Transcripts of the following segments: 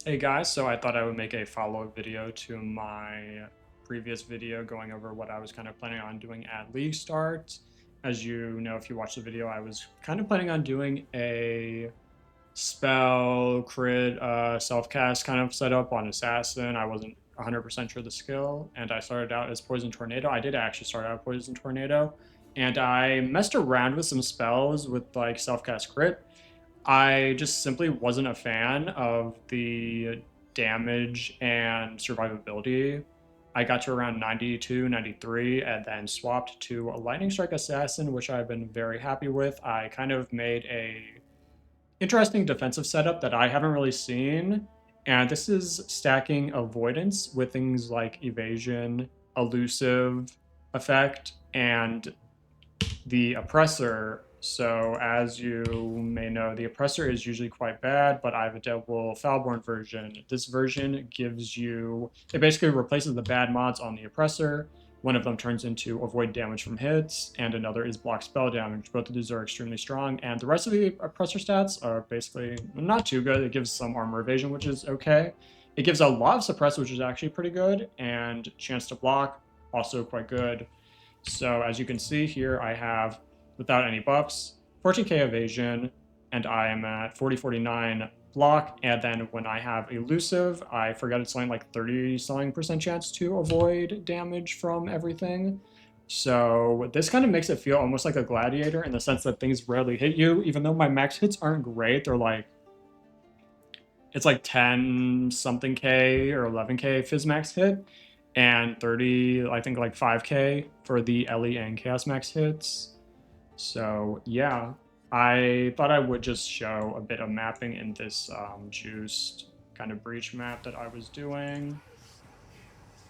Hey guys, so I thought I would make a follow-up video to my previous video going over what I was kind of planning on doing at League Start. As you know, if you watched the video, I was kind of planning on doing a spell, crit, self-cast kind of setup on Assassin. I wasn't 100% sure the skill, and I started out as Poison Tornado. I did actually start out Poison Tornado, and I messed around with some spells with like self-cast crit. I just simply wasn't a fan of the damage and survivability. I got to around 92, 93, and then swapped to a Lightning Strike Assassin, which I've been very happy with. I kind of made a interesting defensive setup that I haven't really seen, and this is stacking Avoidance with things like evasion, elusive effect, and the oppressor. So as you may know, the oppressor is usually quite bad, but I have a double foulborn version. This version gives you, it basically replaces the bad mods on the oppressor. One of them turns into avoid damage from hits, and another is block spell damage. Both of these are extremely strong, and the rest of the oppressor stats are basically not too good. It gives some armor evasion, which is okay. It gives a lot of suppress, which is actually pretty good, and chance to block, also quite good. So as you can see here, I have, without any buffs, 14k evasion, and I am at 40-49 block. And then when I have elusive, I forget it's something like 30% chance to avoid damage from everything. So this kind of makes it feel almost like a gladiator in the sense that things rarely hit you, even though my max hits aren't great. They're like, it's like 10 something k or 11k fizz max hit, and 30, I think like 5k for the LE and Chaos Max hits. So yeah, I thought I would just show a bit of mapping in this juiced kind of breach map that I was doing.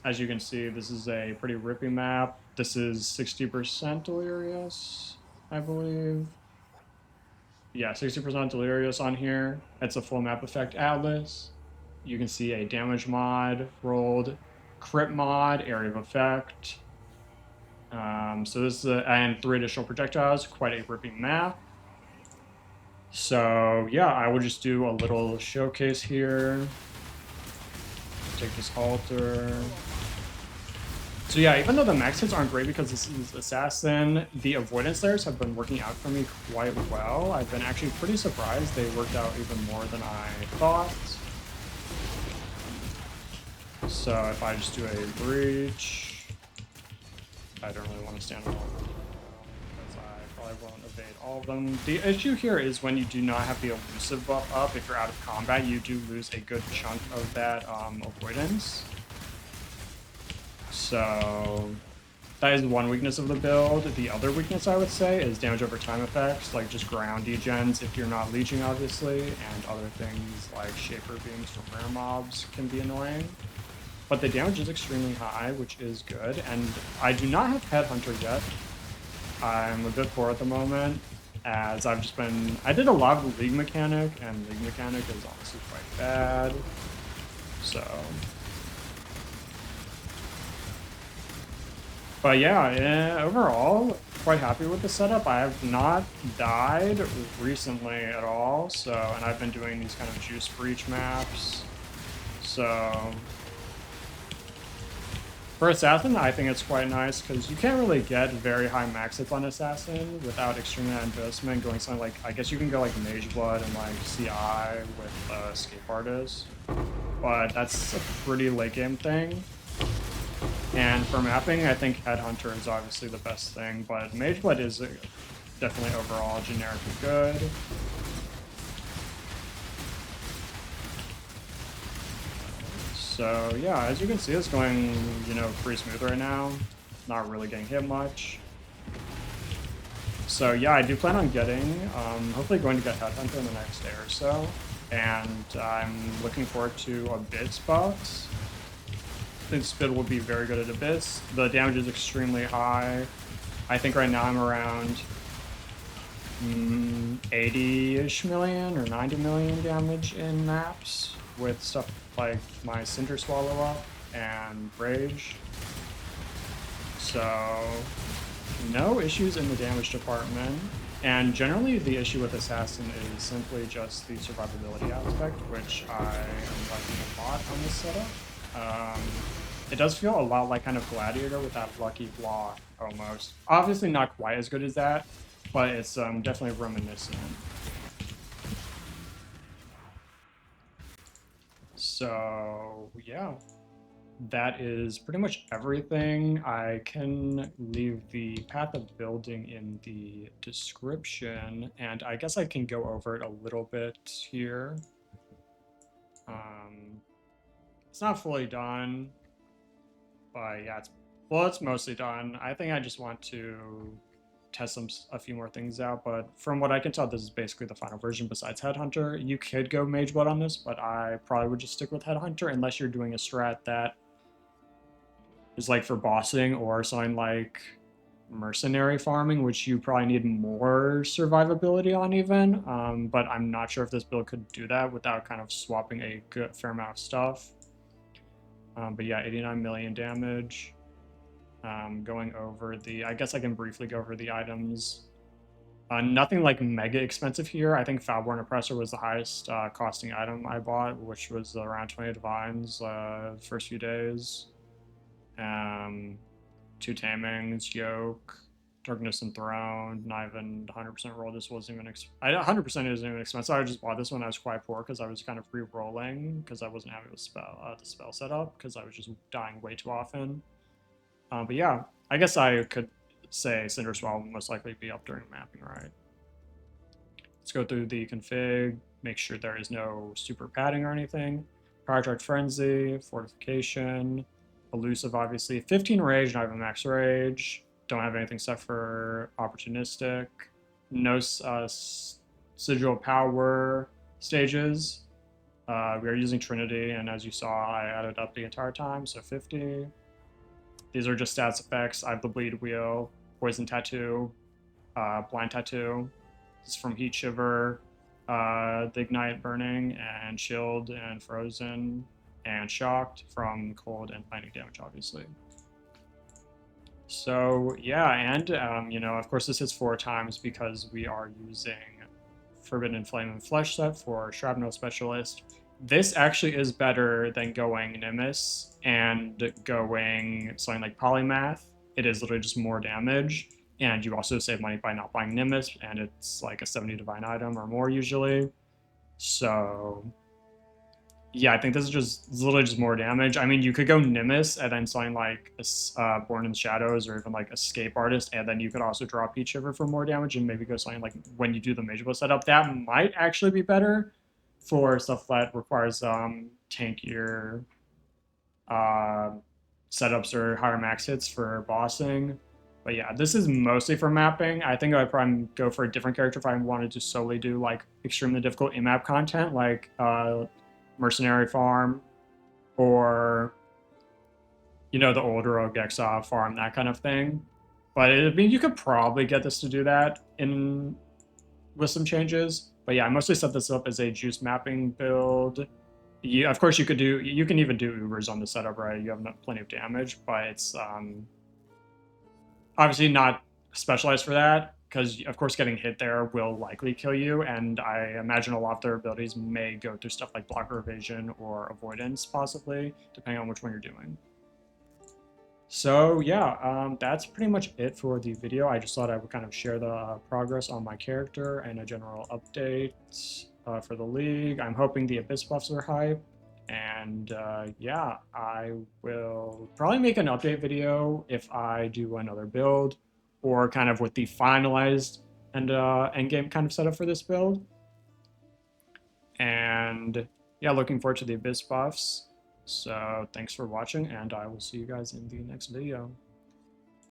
As you can see, this is a pretty rippy map. This is 60% Delirious, I believe. Yeah, 60% Delirious on here. It's a full map effect atlas. You can see a damage mod rolled, crit mod, area of effect. So this is and 3 additional projectiles, quite a ripping map. So yeah, I will just do a little showcase here. Take this halter. So yeah, even though the max hits aren't great because this is Assassin, the avoidance layers have been working out for me quite well. I've been actually pretty surprised they worked out even more than I thought. So if I just do a breach, I don't really want to stand on all of them because I probably won't evade all of them. The issue here is when you do not have the elusive buff up, if you're out of combat, you do lose a good chunk of that avoidance. So that is one weakness of the build. The other weakness, I would say, is damage over time effects, like just ground degens if you're not leeching, obviously, and other things like Shaper Beams from rare mobs can be annoying. But the damage is extremely high, which is good, and I do not have Headhunter yet. I'm a bit poor at the moment, as I've just been... I did a lot of League Mechanic, and League Mechanic is honestly quite bad. So... But yeah, overall, quite happy with the setup. I have not died recently at all, so, and I've been doing these kind of juice breach maps. So for Assassin, I think it's quite nice because you can't really get very high max hits on Assassin without extreme investment going something like, I guess you can go like Mage Blood and like CI with Escape Artist, but that's a pretty late game thing. And for mapping, I think Headhunter is obviously the best thing, but Mage Blood is definitely overall generically good. So yeah, as you can see, it's going, you know, pretty smooth right now. Not really getting hit much. So yeah, I do plan on getting, hopefully going to get Headhunter in the next day or so. And I'm looking forward to Abyss buffs. I think Spit will be very good at Abyss. The damage is extremely high. I think right now I'm around 80-ish million or 90 million damage in maps with stuff like my Cinder Swallow up and Rage. So no issues in the damage department. And generally, the issue with Assassin is simply just the survivability aspect, which I am liking a lot on this setup. Um, it does feel a lot like kind of Gladiator with that lucky block, almost. Obviously not quite as good as that, but it's definitely reminiscent. So, yeah. That is pretty much everything. I can leave the path of building in the description, and I guess I can go over it a little bit here. It's not fully done, but yeah, it's mostly done. I think I just want to test a few more things out, but from what I can tell, this is basically the final version besides Headhunter. You could go Mage Blood on this, but I probably would just stick with Headhunter unless you're doing a strat that is like for bossing or something like mercenary farming, which you probably need more survivability on even. But I'm not sure if this build could do that without kind of swapping a good fair amount of stuff. But yeah, 89 million damage. Going over I guess I can briefly go over the items. Nothing like mega expensive here. I think foulborn oppressor was the highest costing item I bought, which was around 20 divines first few days. 2 tamings, yoke, darkness enthroned, not even 100% roll. This wasn't even 100% isn't even expensive. I just bought this one. I was quite poor because I was kind of re-rolling because I wasn't having the spell set up because I was just dying way too often. But yeah, I guess I could say Cinder Swell will most likely be up during mapping, right? Let's go through the config, make sure there is no super padding or anything. Project Frenzy, Fortification, Elusive, obviously. 15 Rage, not even max Rage. Don't have anything set for Opportunistic. No Sigil Power stages. We are using Trinity, and as you saw, I added up the entire time, so 50. These are just stats effects. I have the Bleed Wheel, Poison Tattoo, Blind Tattoo. This is from Heat Shiver, the Ignite Burning, and Shield, and Frozen, and Shocked from Cold and Lightning damage, obviously. So yeah, and of course this hits 4 times because we are using Forbidden Flame and Flesh set for Shrapnel Specialist. This actually is better than going Nimbus and going something like Polymath. It is literally just more damage, and you also save money by not buying Nimbus, and it's like a 70 divine item or more usually. So yeah, I think this is literally just more damage. I mean, you could go Nimbus and then something like Born in Shadows or even like Escape Artist, and then you could also draw Peach Shiver for more damage and maybe go something like when you do the Mage Build setup. That might actually be better for stuff that requires tankier setups or higher max hits for bossing. But yeah, this is mostly for mapping. I think I'd probably go for a different character if I wanted to solely do like extremely difficult in-map content, like Mercenary Farm, or the old Rogue Exile farm, that kind of thing. But I mean, you could probably get this to do that with some changes. But yeah, I mostly set this up as a juice mapping build. Of course, you can even do Ubers on the setup, right? You have plenty of damage, but it's obviously not specialized for that, because of course getting hit there will likely kill you, and I imagine a lot of their abilities may go through stuff like blocker evasion or avoidance, possibly, depending on which one you're doing. So yeah, that's pretty much it for the video. I just thought I would kind of share the progress on my character and a general update for the league. I'm hoping the Abyss buffs are hype. And yeah, I will probably make an update video if I do another build, or kind of with the finalized and endgame kind of setup for this build. And yeah, looking forward to the Abyss buffs. So thanks for watching, and I will see you guys in the next video.